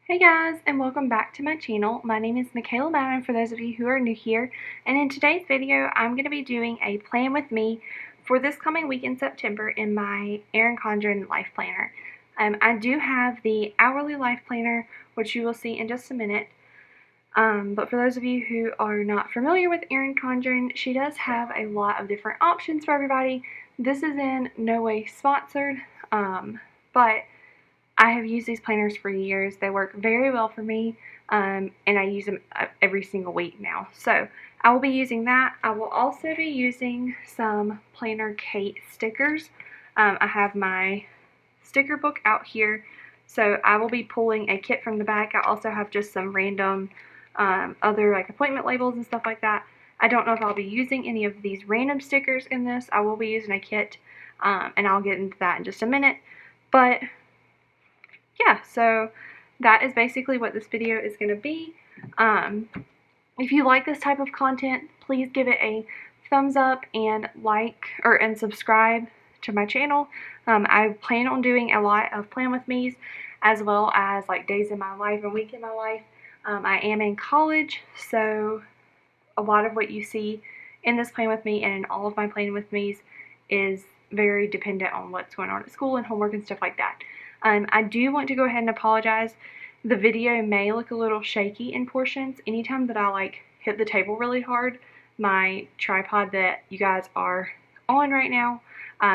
Hey guys, and welcome back to my channel. My name is Michaela Madden for those of you who are new here, and in today's video I'm going to be doing a plan with me for this coming week in September in my Erin Condren Life Planner. I do have the hourly life planner, which you will see in just a minute, but for those of you who are not familiar with Erin Condren, she does have a lot of different options for everybody. This is in no way sponsored, but I have used these planners for years. They work very well for me, and I use them every single week now. So I will be using that. I will also be using some Planner Kate stickers. I have my sticker book out here, so I will be pulling a kit from the back. I also have just some random other like appointment labels and stuff like that. I don't know if I'll be using any of these random stickers in this. I will be using a kit, and I'll get into that in just a minute. But yeah, so that is basically what this video is going to be. If you like this type of content, please give it a thumbs up and and subscribe to my channel. I plan on doing a lot of plan with me's as well as like days in my life and week in my life. I am in college, so a lot of what you see in this plan with me and in all of my plan with me's is very dependent on what's going on at school and homework and stuff like that. I do want to go ahead and apologize. The video may look a little shaky in portions. Anytime that I hit the table really hard, my tripod that you guys are on right now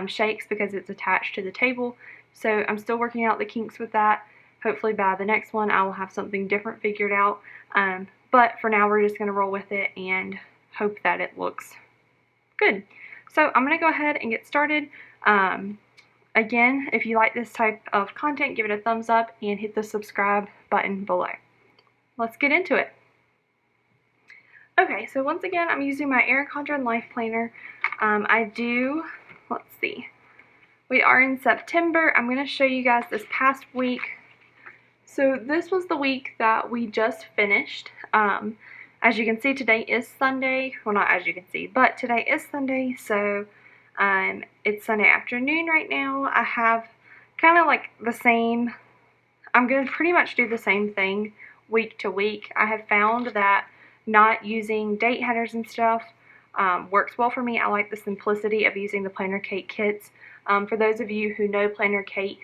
shakes because it's attached to the table. So I'm still working out the kinks with that. Hopefully by the next one I will have something different figured out. But for now we're just going to roll with it and hope that it looks good. So I'm going to go ahead and get started. Again, if you like this type of content, give it a thumbs up and hit the subscribe button below. Let's get into it. Okay, so once again, I'm using my Erin Condren Life Planner. Let's see. We are in September. I'm going to show you guys this past week. So this was the week that we just finished. As you can see, today is Sunday. Well, not as you can see, but today is Sunday, so it's Sunday afternoon right now. I have kind of like the same, I'm going to pretty much do the same thing week to week. I have found that not using date headers and stuff works well for me. I like the simplicity of using the Planner Kate kits. For those of you who know Planner Kate,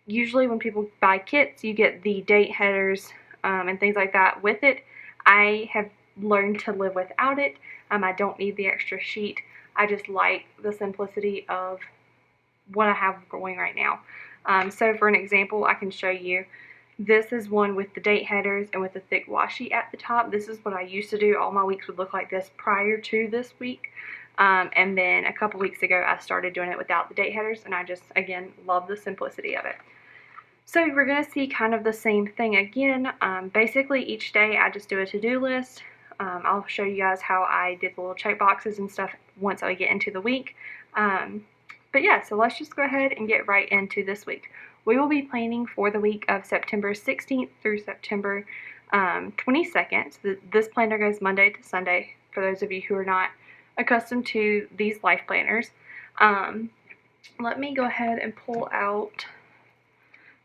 usually when people buy kits, you get the date headers and things like that with it. I have learned to live without it. I don't need the extra sheet. I just like the simplicity of what I have going right now. So for an example, I can show you. This is one with the date headers and with the thick washi at the top. This is what I used to do. All my weeks would look like this prior to this week. And then a couple weeks ago, I started doing it without the date headers, and I just, again, love the simplicity of it. So we're going to see kind of the same thing again. Basically, each day I just do a to-do list. I'll show you guys how I did the little check boxes and stuff once I get into the week. But yeah, so let's just go ahead and get right into this week. We will be planning for the week of September 16th through September 22nd. So this planner goes Monday to Sunday for those of you who are not accustomed to these life planners. Let me go ahead and pull out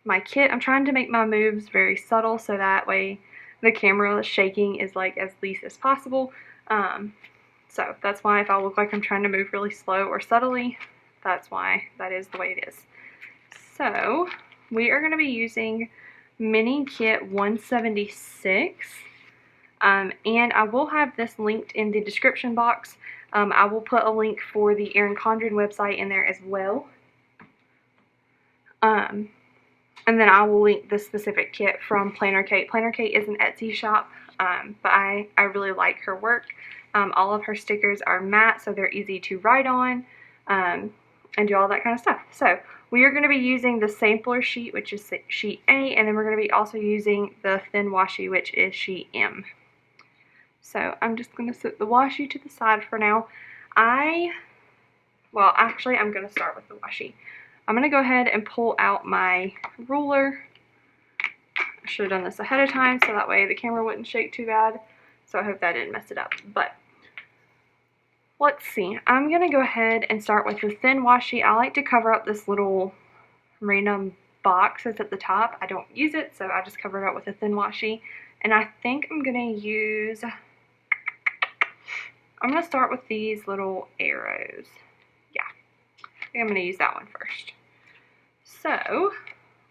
my kit. I'm trying to make my moves very subtle so that way the camera shaking is like as least as possible. So that's why if I look like I'm trying to move really slow or subtly, that's why that is the way it is. So we are going to be using Mini Kit 176, and I will have this linked in the description box. I will put a link for the Erin Condren website in there as well. And then I will link the specific kit from Planner Kate. Planner Kate is an Etsy shop, but I really like her work. All of her stickers are matte, so they're easy to write on and do all that kind of stuff. So we are going to be using the sampler sheet, which is sheet A, and then we're going to be also using the thin washi, which is sheet M. So I'm just going to set the washi to the side for now. Well, actually, I'm going to start with the washi. I'm going to go ahead and pull out my ruler. I should have done this ahead of time so that way the camera wouldn't shake too bad. So I hope that didn't mess it up. But let's see. I'm going to go ahead and start with the thin washi. I like to cover up this little random box that's at the top. I don't use it, so I just cover it up with a thin washi. And I think I'm going to start with these little arrows. Yeah, I think I'm going to use that one first. So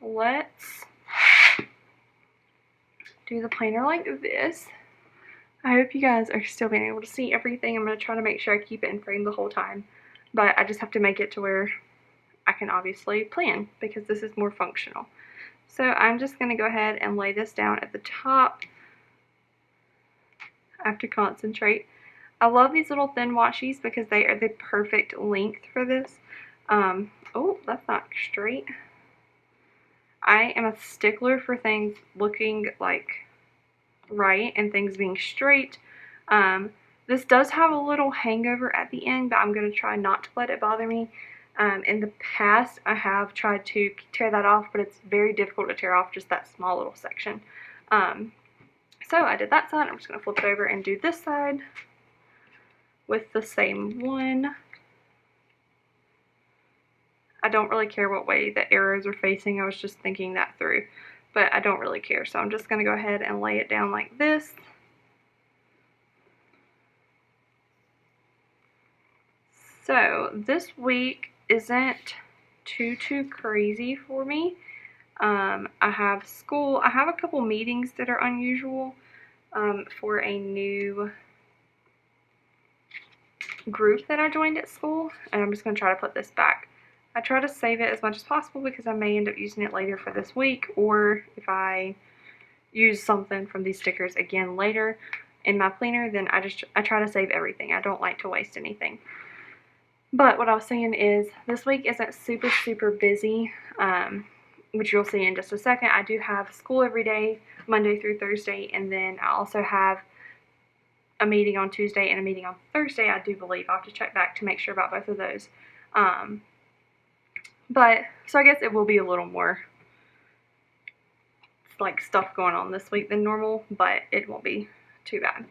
let's do the planner like this. I hope you guys are still being able to see everything. I'm going to try to make sure I keep it in frame the whole time, but I just have to make it to where I can obviously plan because this is more functional. So I'm just going to go ahead and lay this down at the top. I have to concentrate. I love these little thin washies because they are the perfect length for this. Oh, that's not straight. I am a stickler for things looking like right and things being straight. This does have a little hangover at the end, but I'm going to try not to let it bother me. In the past, I have tried to tear that off, but it's very difficult to tear off just that small little section. So I did that side. I'm just going to flip it over and do this side with the same one. I don't really care what way the arrows are facing. I was just thinking that through, but I don't really care. So I'm just going to go ahead and lay it down like this. So this week isn't too crazy for me. I have school. I have a couple meetings that are unusual for a new group that I joined at school, and I'm just going to try to put this back. I try to save it as much as possible because I may end up using it later for this week, or if I use something from these stickers again later in my planner, then I try to save everything. I don't like to waste anything. But what I was saying is this week isn't super busy, which you'll see in just a second. I do have school every day, Monday through Thursday, and then I also have a meeting on Tuesday and a meeting on Thursday, I do believe. I'll have to check back to make sure about both of those. So I guess it will be a little more like stuff going on this week than normal, but it won't be too bad.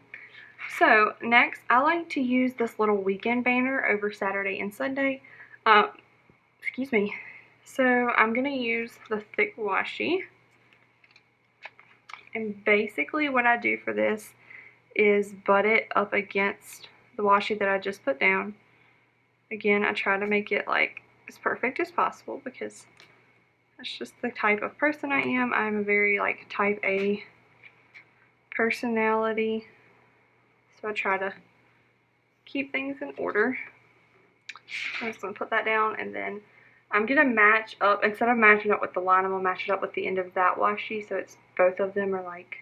So next, I like to use this little weekend banner over Saturday and Sunday. Excuse me. So I'm going to use the thick washi. And basically what I do for this is butt it up against the washi that I just put down. Again, I try to make it like as perfect as possible because that's just the type of person I am. I'm a very like type A personality. So I try to keep things in order. I'm just going to put that down, and then I'm going to match up, instead of matching up with the line, I'm going to match it up with the end of that washi, so it's both of them are like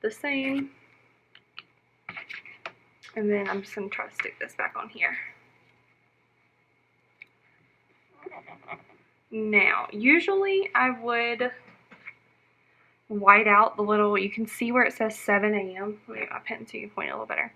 the same. And then I'm just going to try to stick this back on here. Now, usually I would white out the little, you can see where it says 7 a.m. Let me get my pen so you can point it a little better.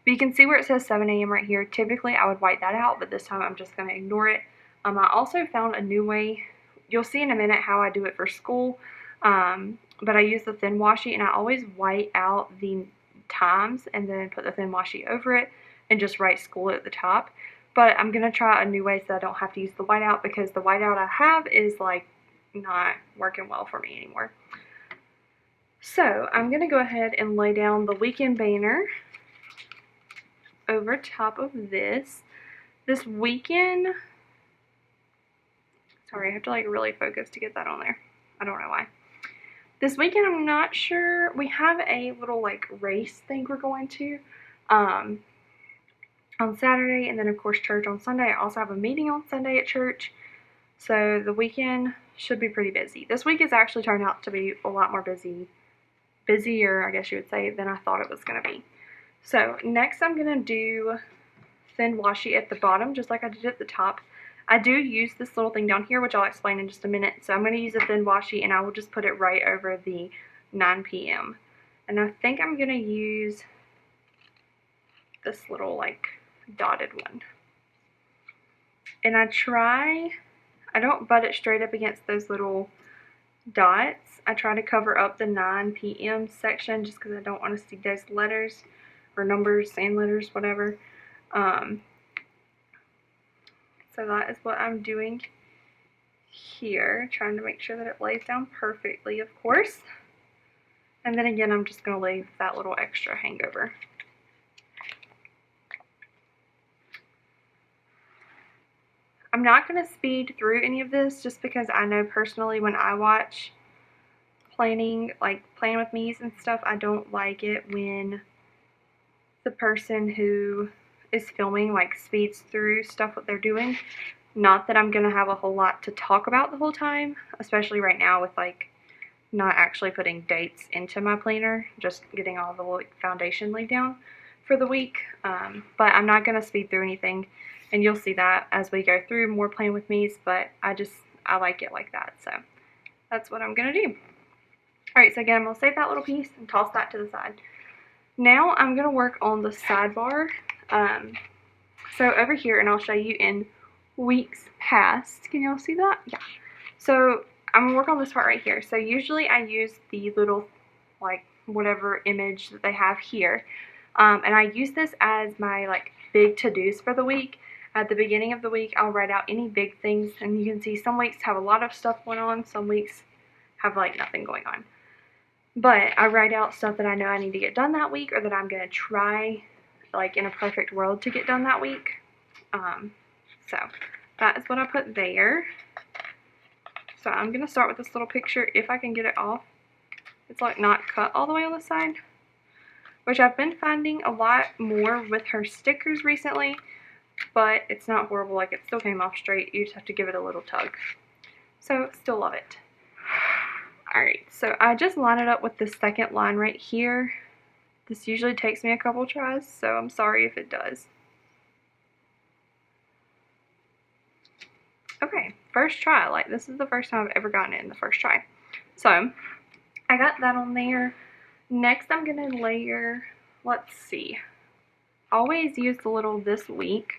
But you can see where it says 7 a.m. right here. Typically I would white that out, but this time I'm just going to ignore it. I also found a new way. You'll see in a minute how I do it for school. But I use the thin washi, and I always white out the times and then put the thin washi over it and just write school at the top. But I'm going to try a new way so I don't have to use the whiteout, because the whiteout I have is like not working well for me anymore. So I'm going to go ahead and lay down the weekend banner over top of this. This weekend, sorry, I have to like really focus to get that on there. I don't know why. This weekend, I'm not sure. We have a little like race thing we're going to on Saturday, and then of course church on Sunday. I also have a meeting on Sunday at church. So the weekend should be pretty busy. This week has actually turned out to be a lot more busier, I guess you would say, than I thought it was going to be. So next I'm going to do thin washi at the bottom, just like I did at the top. I do use this little thing down here, which I'll explain in just a minute. So I'm going to use a thin washi, and I will just put it right over the 9 p.m. And I think I'm going to use this little like dotted one. And I don't butt it straight up against those little dots. I try to cover up the 9 p.m. section just because I don't want to see those letters or numbers and letters, whatever. So that is what I'm doing here, trying to make sure that it lays down perfectly, of course. And then again, I'm just going to leave that little extra hangover. I'm not going to speed through any of this just because I know personally when I watch planning, like Plan With Me's and stuff, I don't like it when the person who is filming like speeds through stuff what they're doing. Not that I'm going to have a whole lot to talk about the whole time, especially right now with like not actually putting dates into my planner, just getting all the like foundation laid down for the week. But I'm not going to speed through anything, and you'll see that as we go through more Plan With Me's, but I like it like that, so that's what I'm going to do. Alright, so again, I'm going to save that little piece and toss that to the side. Now I'm going to work on the sidebar. So over here, and I'll show you in weeks past. Can y'all see that? Yeah. So I'm going to work on this part right here. So usually I use the little, like, whatever image that they have here. And I use this as my, like, big to-dos for the week. At the beginning of the week, I'll write out any big things. And you can see some weeks have a lot of stuff going on. Some weeks have, like, nothing going on. But I write out stuff that I know I need to get done that week, or that I'm going to try, like, in a perfect world to get done that week. So that is what I put there. So I'm going to start with this little picture if I can get it off. It's like not cut all the way on the side, which I've been finding a lot more with her stickers recently, but it's not horrible. Like, it still came off straight. You just have to give it a little tug. So still love it. Alright, so I just line it up with the second line right here. This usually takes me a couple tries, so I'm sorry if it does. Okay, first try. Like, this is the first time I've ever gotten it in the first try. So, I got that on there. Next, I'm going to layer, let's see. I always use the little This Week,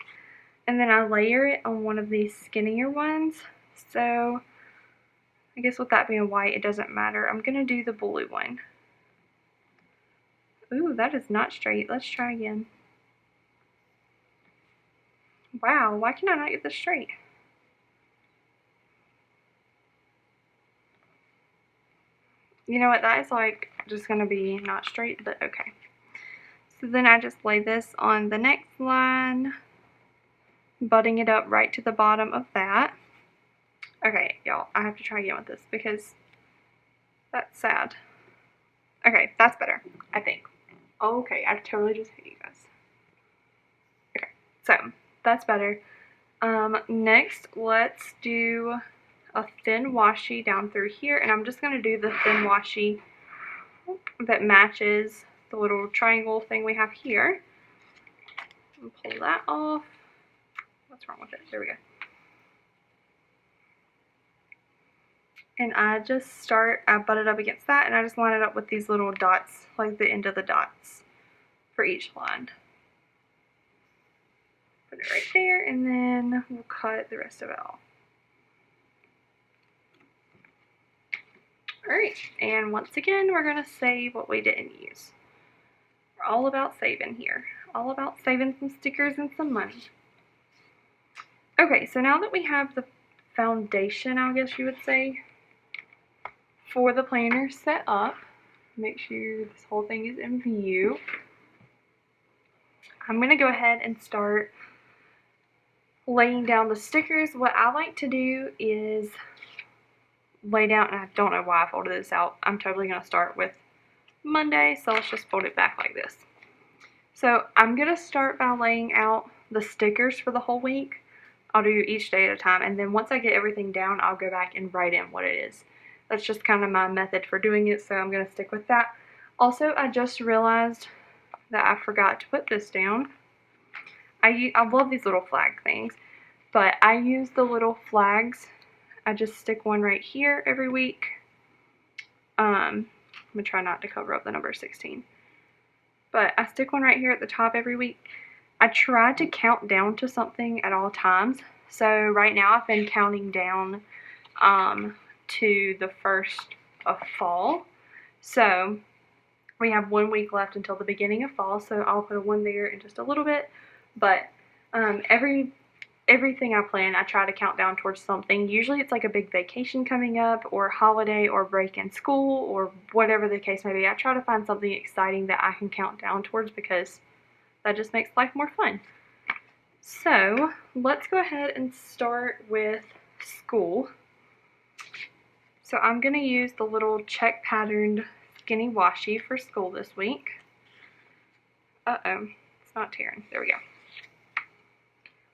and then I layer it on one of these skinnier ones. So, I guess with that being white, it doesn't matter. I'm going to do the blue one. Ooh, that is not straight. Let's try again. Wow, why can I not get this straight? You know what, that is like just going to be not straight, but okay. So then I just lay this on the next line, butting it up right to the bottom of that. Okay, y'all, I have to try again with this because that's sad. Okay, that's better, I think. Okay, I totally just hate you guys. Okay, so that's better. Next, let's do a thin washi down through here, and I'm just going to do the thin washi that matches the little triangle thing we have here. And pull that off. What's wrong with it? There we go. And I butt it up against that, and I just line it up with these little dots, like the end of the dots for each line. Put it right there, and then we'll cut the rest of it off. Alright, and once again, we're going to save what we didn't use. We're all about saving here. All about saving some stickers and some money. Okay, so now that we have the foundation, I guess you would say, for the planner set up, make sure this whole thing is in view. I'm going to go ahead and start laying down the stickers. What I like to do is lay down, and I don't know why I folded this out. I'm totally going to start with Monday, so let's just fold it back like this. So I'm going to start by laying out the stickers for the whole week. I'll do each day at a time, and then once I get everything down, I'll go back and write in what it is. That's just kind of my method for doing it, so I'm going to stick with that. Also, I just realized that I forgot to put this down. I love these little flag things, but I use the little flags. I just stick one right here every week. I'm going to try not to cover up the number 16. But I stick one right here at the top every week. I try to count down to something at all times. So right now I've been counting down to the 1st of fall. So we have 1 week left until the beginning of fall, so I'll put a 1 there in just a little bit. But every everything I plan, I try to count down towards something. Usually it's like a big vacation coming up, or holiday, or break in school, or whatever the case may be. I try to find something exciting that I can count down towards because that just makes life more fun. So let's go ahead and start with school. So I'm going to use the little check patterned skinny washi for school this week. Uh-oh, it's not tearing. There we go.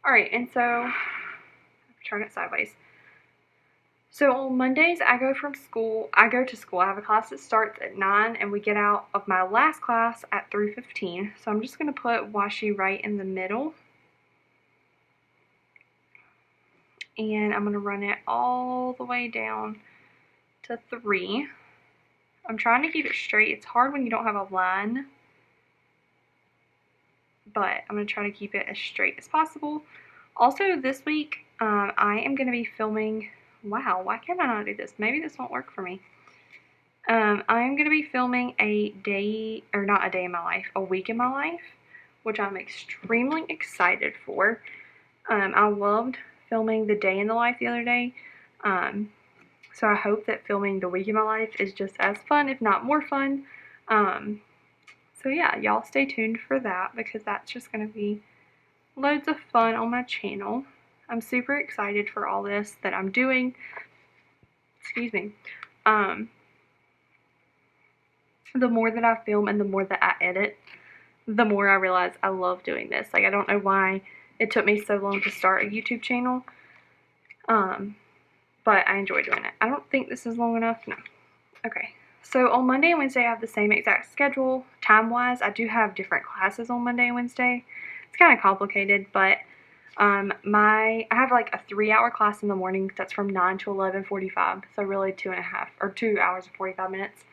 Alright, and so, I'm turn it sideways. So on Mondays, I go to school. I have a class that starts at 9, and we get out of my last class at 3:15. So I'm just going to put washi right in the middle. And I'm going to run it all the way down to 3. I'm trying to keep it straight. It's hard when you don't have a line, but I'm going to try to keep it as straight as possible. Also, this week, I am going to be filming. Wow, why can't I not do this? Maybe this won't work for me. I am going to be filming a week in my life, which I'm extremely excited for. I loved filming the day in the life the other day. So I hope that filming the week in my life is just as fun, if not more fun. So yeah, y'all stay tuned for that because that's just going to be loads of fun on my channel. I'm super excited for all this that I'm doing. Excuse me. The more that I film and the more that I edit, the more I realize I love doing this. Like, I don't know why it took me so long to start a YouTube channel. But I enjoy doing it. I don't think this is long enough. No. Okay. So on Monday and Wednesday, I have the same exact schedule. Time-wise, I do have different classes on Monday and Wednesday. It's kind of complicated, but I have like a 3-hour class in the morning that's from 9 to 11:45, so really 2 hours and 45 minutes.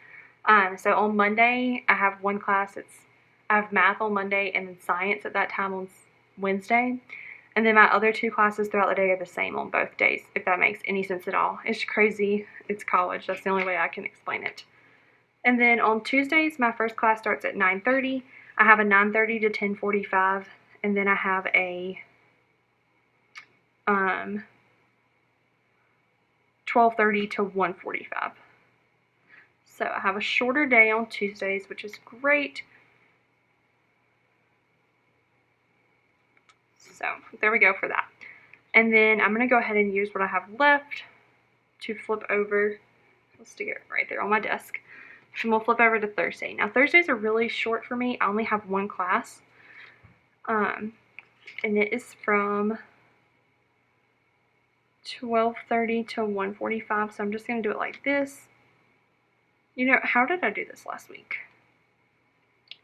So on Monday, I have one class. I have math on Monday and then science at that time on Wednesday. And then my other 2 classes throughout the day are the same on both days, if that makes any sense at all. It's crazy. It's college. That's the only way I can explain it. And then on Tuesdays, my first class starts at 9:30. I have a 9:30 to 10:45, and then I have a 12:30 to 1:45. So I have a shorter day on Tuesdays, which is great. So there we go for that. And then I'm going to go ahead and use what I have left to flip over. Let's stick it right there on my desk. And we'll flip over to Thursday. Now, Thursdays are really short for me. I only have one class. And it is from 12:30 to 1:45. So I'm just going to do it like this. You know, how did I do this last week?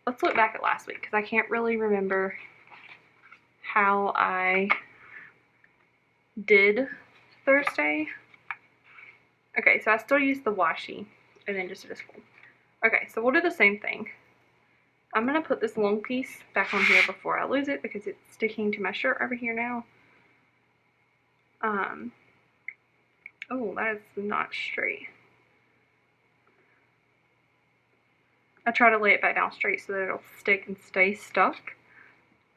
Let's look back at last week because I can't really remember how I did Thursday. Okay, so I still use the washi and then just did a fold. Okay, so we'll do the same thing. I'm going to put this long piece back on here before I lose it because it's sticking to my shirt over here now. Oh, that is not straight. I try to lay it back down straight so that it'll stick and stay stuck.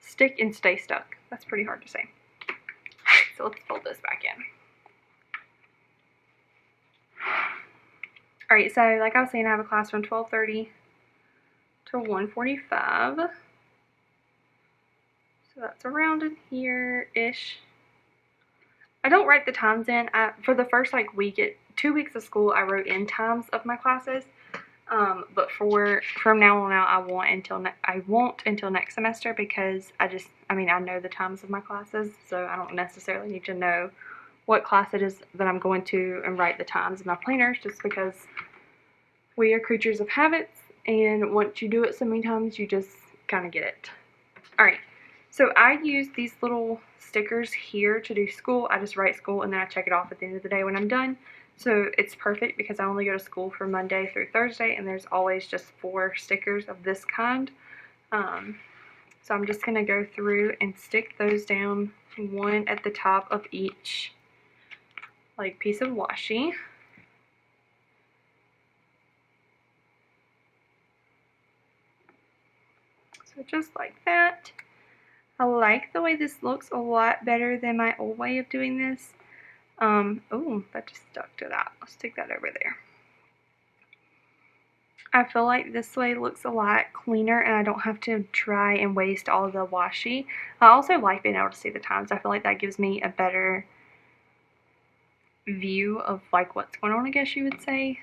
Stick and stay stuck. That's pretty hard to say. Alright, so let's fold this back in. Alright, so like I was saying, I have a class from 12:30 to 1:45. So that's around in here-ish. I don't write the times in. For the first 2 weeks of school, I wrote in times of my classes. But from now on out, I won't until next semester because I know the times of my classes, so I don't necessarily need to know what class it is that I'm going to and write the times in my planners, just because we are creatures of habits, and once you do it so many times, you just kind of get it. Alright, so I use these little stickers here to do school. I just write school and then I check it off at the end of the day when I'm done. So it's perfect because I only go to school from Monday through Thursday, and there's always just 4 stickers of this kind. So I'm just going to go through and stick those down, one at the top of each piece of washi. So just like that. I like the way this looks a lot better than my old way of doing this. Oh, that just stuck to that. Let's stick that over there. I feel like this way looks a lot cleaner and I don't have to try and waste all the washi. I also like being able to see the times. I feel like that gives me a better view of like what's going on, I guess you would say.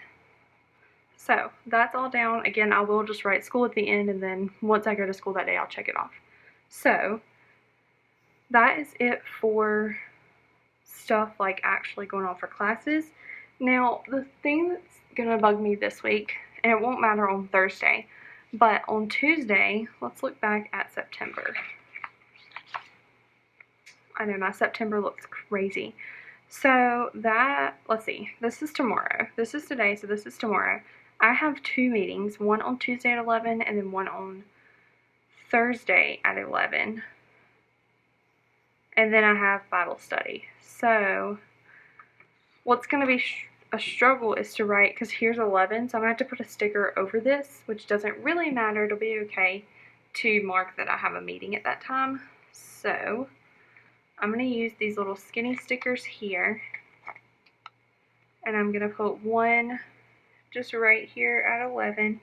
So that's all down. Again, I will just write school at the end, and then once I go to school that day, I'll check it off. So that is it for stuff like actually going on for classes. Now, the thing that's going to bug me this week, and it won't matter on Thursday, but on Tuesday, let's look back at September. I know my September looks crazy. So that, let's see, this is tomorrow. This is today, so this is tomorrow. I have 2 meetings, one on Tuesday at 11 and then one on Thursday at 11. And then I have Bible study. So what's going to be a struggle is to write, because here's 11, so I'm going to have to put a sticker over this, which doesn't really matter. It'll be okay to mark that I have a meeting at that time. So I'm going to use these little skinny stickers here, and I'm going to put one just right here at 11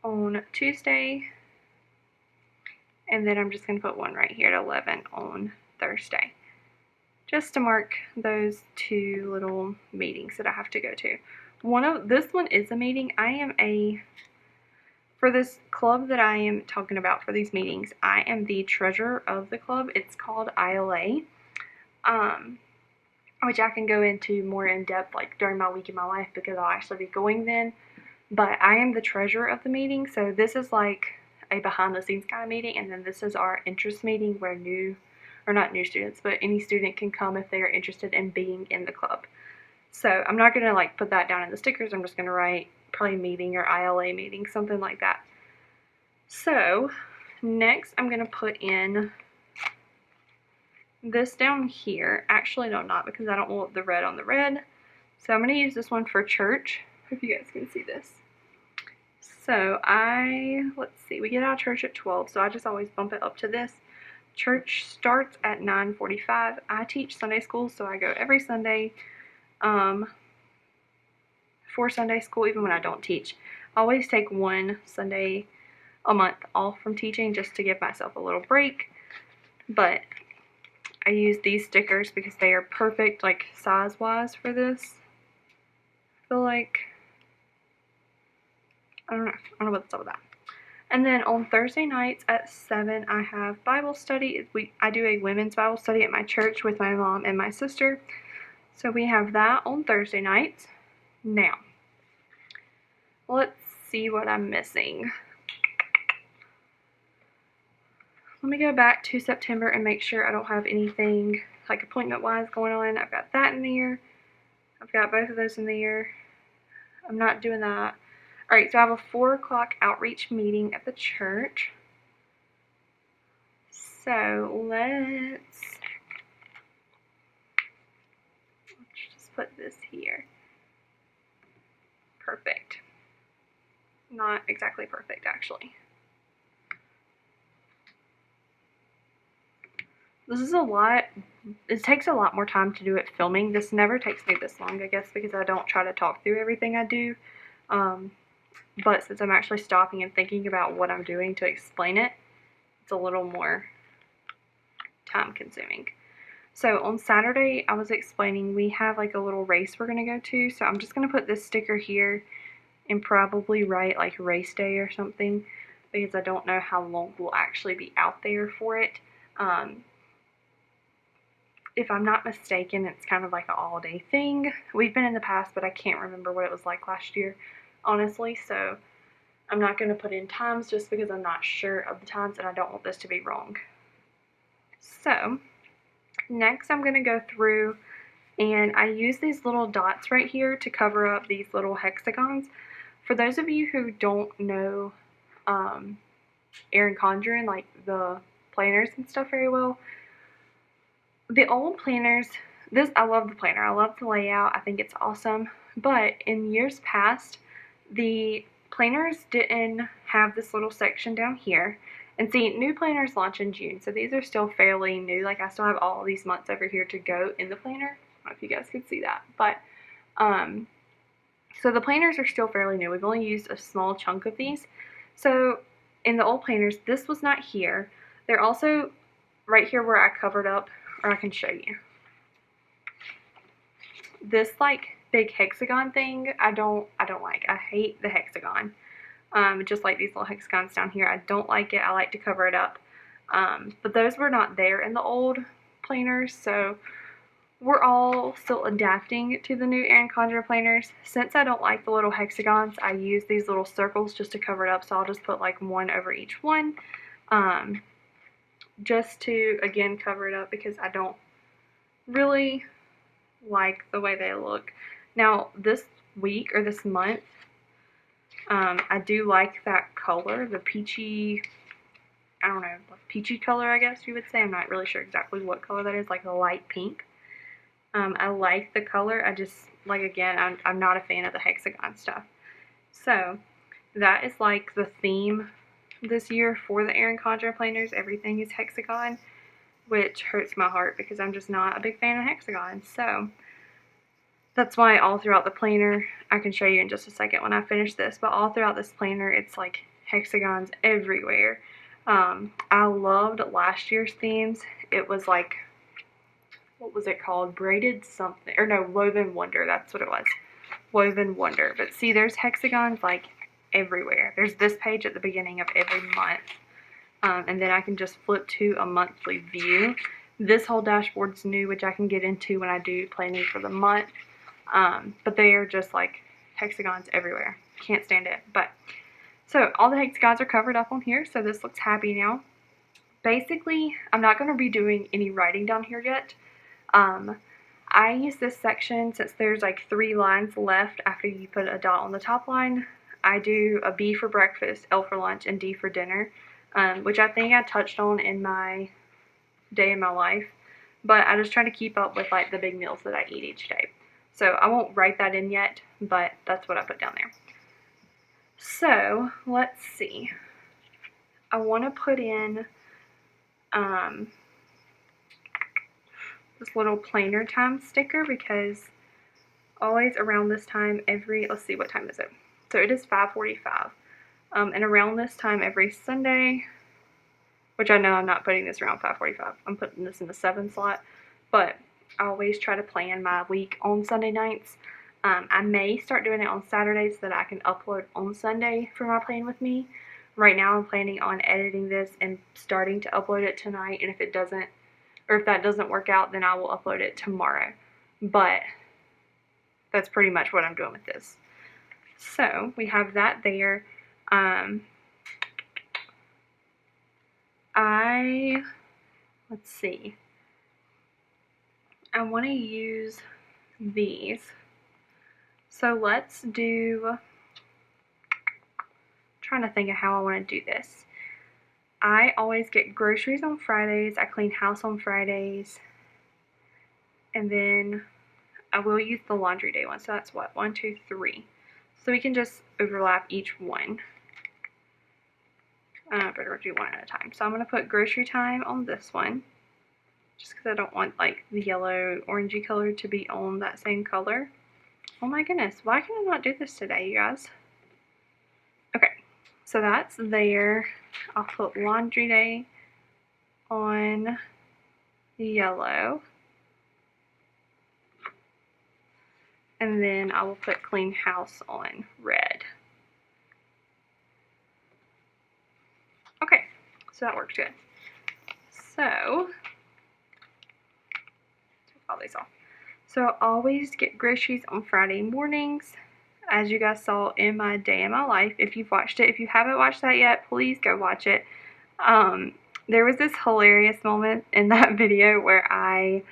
on Tuesday, and then I'm just going to put one right here at 11 on Thursday, just to mark those 2 little meetings that I have to go to. This one is a meeting. For this club that I am talking about for these meetings, I am the treasurer of the club. It's called ILA, which I can go into more in depth like during my week in my life, because I'll actually be going then. But I am the treasurer of the meeting, so this is like a behind the scenes kind of meeting, and then this is our interest meeting where not new students, but any student can come if they are interested in being in the club. So I'm not going to like put that down in the stickers. I'm just going to write probably meeting or ILA meeting, something like that. So next I'm going to put in this down here. Actually, no, not, because I don't want the red on the red. So I'm going to use this one for church. Hope you guys can see this. So let's see, we get out of church at 12, so I just always bump it up to this. Church starts at 9:45. I teach Sunday school, so I go every Sunday for Sunday school, even when I don't teach. I always take one Sunday a month off from teaching just to give myself a little break. But I use these stickers because they are perfect, like size-wise for this. I feel like, I don't know what's up with that. And then on Thursday nights at 7, I have Bible study. I do a women's Bible study at my church with my mom and my sister. So we have that on Thursday nights. Now, let's see what I'm missing. Let me go back to September and make sure I don't have anything like appointment-wise going on. I've got that in there. I've got both of those in there. I'm not doing that. Alright, so I have a 4 o'clock outreach meeting at the church. So let's just put this here. Perfect. Not exactly perfect, actually. This is a lot. It takes a lot more time to do it filming. This never takes me this long, I guess, because I don't try to talk through everything I do. But since I'm actually stopping and thinking about what I'm doing to explain it, it's a little more time consuming. So on Saturday, I was explaining we have like a little race we're going to go to. So I'm just going to put this sticker here and probably write like race day or something, because I don't know how long we'll actually be out there for it. If I'm not mistaken, it's kind of like an all-day thing. We've been in the past, but I can't remember what it was like last year, honestly. So I'm not going to put in times just because I'm not sure of the times and I don't want this to be wrong. So next I'm going to go through, and I use these little dots right here to cover up these little hexagons. For those of you who don't know Erin Condren, like the planners and stuff very well, the old planners, I love the planner. I love the layout. I think it's awesome. But in years past, the planners didn't have this little section down here, And see, new planners launch in June, so these are still fairly new. Like, I still have all these months over here to go in the planner. I don't know if you guys can see that, but so the planners are still fairly new. We've only used a small chunk of these. So in the old planners, this was not here. They're also right here where I covered up, or I can show you. This like big hexagon thing, I don't like. I hate the hexagon. Just like these little hexagons down here, I don't like it. I like to cover it up. But those were not there in the old planners, so we're all still adapting to the new Erin Condren planners. Since I don't like the little hexagons, I use these little circles just to cover it up, so I'll just put like one over each one, just to, again, cover it up because I don't really like the way they look. Now, this week, or this month, I do like that color, the peachy, I don't know, peachy color, I guess you would say. I'm not really sure exactly what color that is, like a light pink. I like the color. I just, like, again, I'm not a fan of the hexagon stuff. So that is like the theme this year for the Erin Condren planners. Everything is hexagon, which hurts my heart because I'm just not a big fan of hexagons. So that's why all throughout the planner, I can show you in just a second when I finish this, but all throughout this planner, it's like hexagons everywhere. I loved last year's themes. It was like, what was it called? Braided something, or no, Woven Wonder, that's what it was. Woven Wonder. But see, there's hexagons like everywhere. There's this page at the beginning of every month. And then I can just flip to a monthly view. This whole dashboard's new, which I can get into when I do planning for the month. But they are just like hexagons everywhere. Can't stand it. But so all the hexagons are covered up on here, so this looks happy now. Basically, I'm not going to be doing any writing down here yet. I use this section since there's like 3 lines left after you put a dot on the top line. I do a B for breakfast, L for lunch, and D for dinner, which I think I touched on in my day in my life, but I just try to keep up with like the big meals that I eat each day. So I won't write that in yet, but that's what I put down there. So let's see. I want to put in this little planner time sticker because always around this time let's see, what time is it? So it is 5:45. And around this time every Sunday, which I know I'm not putting this around 5:45, I'm putting this in the 7 slot, but I always try to plan my week on Sunday nights. I may start doing it on Saturdays so that I can upload on Sunday for my Plan With Me. Right now I'm planning on editing this and starting to upload it tonight, and if that doesn't work out, then I will upload it tomorrow. But that's pretty much what I'm doing with this. So we have that there. Let's see. I want to use these. So let's do, trying to think of how I want to do this. I always get groceries on Fridays. I clean house on Fridays. And then I will use the laundry day one. So that's what? 1, 2, 3. So we can just overlap each one. Better do one at a time. So I'm going to put grocery time on this one. Just because I don't want like the yellow orangey color to be on that same color. Oh my goodness. Why can I not do this today, you guys? Okay. So that's there. I'll put laundry day on yellow. And then I will put clean house on red. Okay, so that works good. So, take all these off. So I always get groceries on Friday mornings, as you guys saw in my day in my life. If you've watched it, if you haven't watched that yet, please go watch it. There was this hilarious moment in that video where I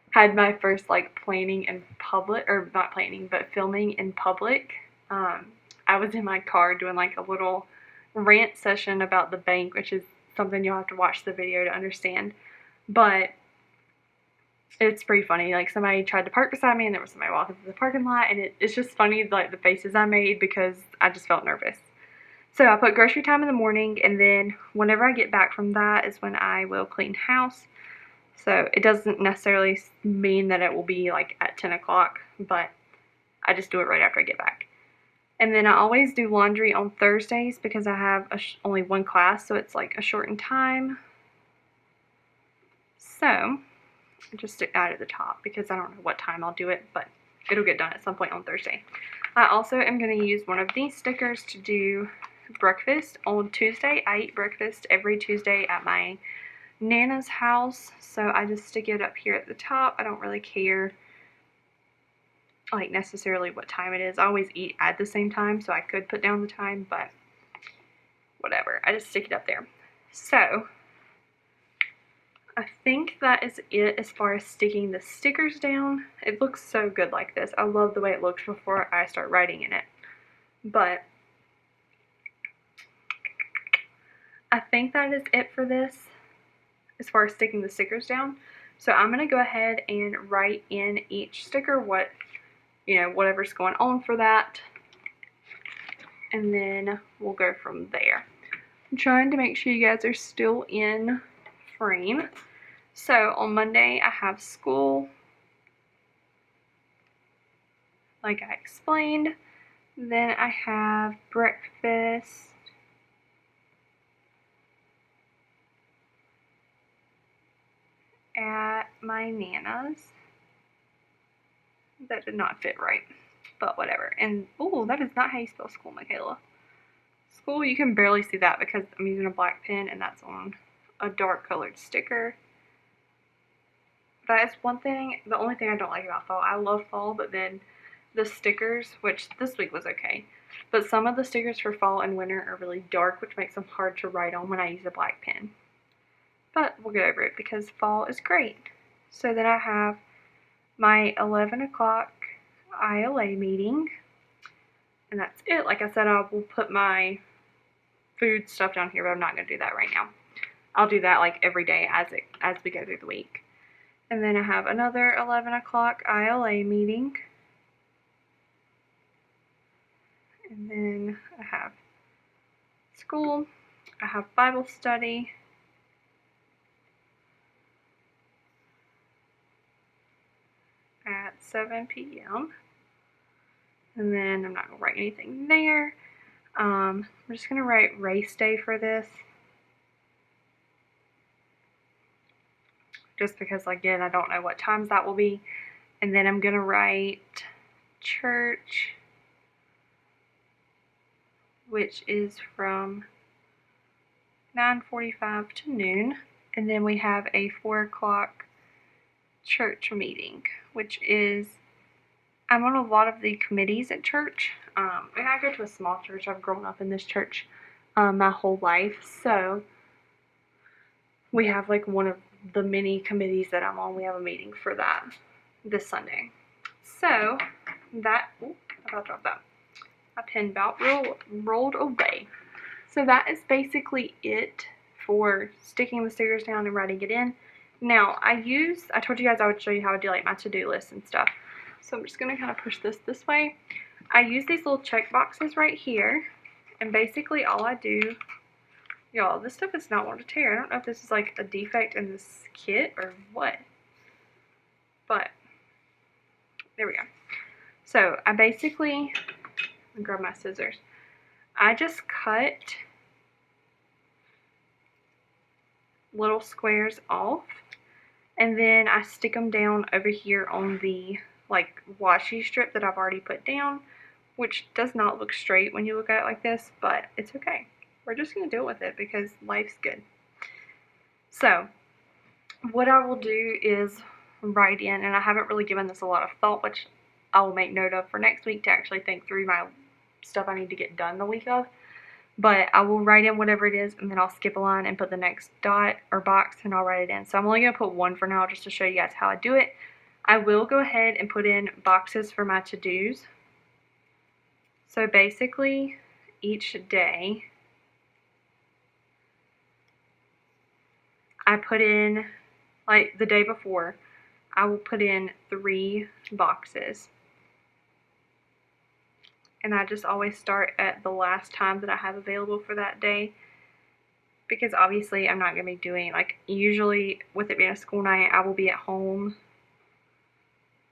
had my first like planning in public, or not planning, but filming in public. I was in my car doing like a little rant session about the bank, which is something you'll have to watch the video to understand. But it's pretty funny. Like, somebody tried to park beside me and there was somebody walking through the parking lot, and it's just funny, like, the faces I made because I just felt nervous. So I put grocery time in the morning, and then whenever I get back from that is when I will clean house. So it doesn't necessarily mean that it will be like at 10 o'clock, but I just do it right after I get back. And then I always do laundry on Thursdays because I have only one class, so it's like a shortened time. So I just stick that at the top because I don't know what time I'll do it, but it'll get done at some point on Thursday. I also am going to use one of these stickers to do breakfast on Tuesday. I eat breakfast every Tuesday at my Nana's house, so I just stick it up here at the top. I don't really care like necessarily what time it is. I always eat at the same time, so I could put down the time, but whatever. I just stick it up there. So I think that is it as far as sticking the stickers down. It looks so good like this. I love the way it looks before I start writing in it. But I think that is it for this as far as sticking the stickers down. So I'm going to go ahead and write in each sticker what, whatever's going on for that. And then we'll go from there. I'm trying to make sure you guys are still in frame. So on Monday I have school, like I explained. Then I have breakfast. At my Nana's. That did not fit right, but whatever. And, oh, that is not how you spell school, Michaela. School, you can barely see that because I'm using a black pen and that's on a dark colored sticker. That is one thing, the only thing I don't like about fall. I love fall, but then the stickers, which this week was okay, but some of the stickers for fall and winter are really dark, which makes them hard to write on when I use a black pen. But we'll get over it because fall is great. So then I have my 11 o'clock ILA meeting. And that's it. Like I said, I will put my food stuff down here, but I'm not going to do that right now. I'll do that like every day as we go through the week. And then I have another 11 o'clock ILA meeting. And then I have school. I have Bible study. At 7 p.m. And then I'm not going to write anything there. I'm just going to write race day for this. Just because, again, I don't know what times that will be. And then I'm going to write church, which is from 9:45 to noon. And then we have a 4 o'clock church meeting, which is, I'm on a lot of the committees at church. And I go to a small church. I've grown up in this church my whole life. So we have like one of the many committees that I'm on. We have a meeting for that this Sunday. So that, I about dropped that. My pen about rolled away. So that is basically it for sticking the stickers down and writing it in. Now I told you guys I would show you how I do like my to-do list and stuff. So I'm just going to kind of push this way. I use these little check boxes right here. And basically all I do, y'all, this stuff is not wanting to tear. I don't know if this is like a defect in this kit or what. But, there we go. So I basically, let me grab my scissors. I just cut little squares off. And then I stick them down over here on the like washi strip that I've already put down, which does not look straight when you look at it like this, but it's okay. We're just going to deal with it because life's good. So what I will do is write in, and I haven't really given this a lot of thought, which I will make note of for next week to actually think through my stuff I need to get done the week of. But I will write in whatever it is, and then I'll skip a line and put the next dot or box, and I'll write it in. So I'm only going to put one for now just to show you guys how I do it. I will go ahead and put in boxes for my to-dos. So basically, each day, I put in, like the day before, I will put in 3 boxes. and I just always start at the last time that I have available for that day, because obviously I'm not going to be doing, like, usually with it being a school night, I will be at home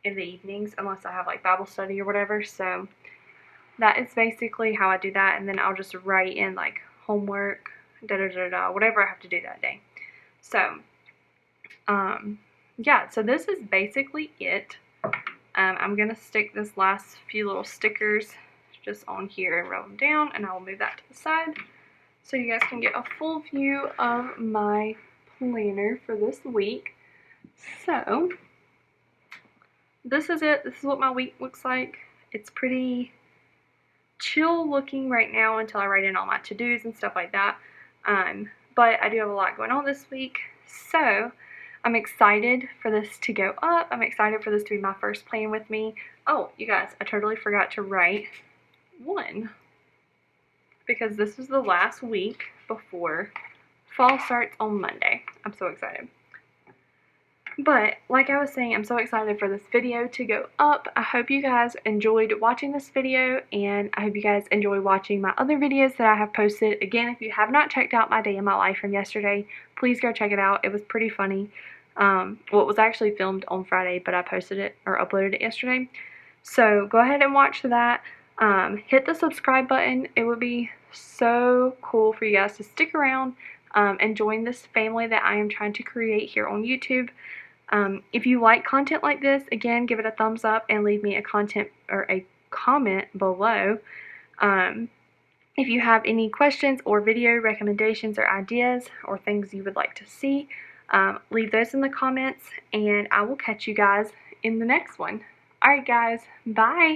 in the evenings unless I have like Bible study or whatever. So that is basically how I do that, and then I'll just write in like homework, whatever I have to do that day. So yeah, so this is basically it. I'm gonna stick this last few little stickers just on here and roll them down, and I will move that to the side so you guys can get a full view of my planner for this week. So this is it. This is what my week looks like. It's pretty chill looking right now until I write in all my to-dos and stuff like that. But I do have a lot going on this week, so I'm excited for this to go up. I'm excited for this to be my first plan with me. Oh, you guys, I totally forgot to write 1, because this is the last week before fall starts on Monday. I'm so excited. But like I was saying, I'm so excited for this video to go up. I hope you guys enjoyed watching this video, and I hope you guys enjoy watching my other videos that I have posted. Again, if you have not checked out my day in my life from yesterday, please go check it out. It was pretty funny. Well, it was actually filmed on Friday, but I posted it or uploaded it yesterday. So go ahead and watch that. Hit the subscribe button. It would be so cool for you guys to stick around and join this family that I am trying to create here on YouTube. If you like content like this, again, give it a thumbs up and leave me a comment below. If you have any questions or video recommendations or ideas or things you would like to see, leave those in the comments, and I will catch you guys in the next one. Alright guys, bye!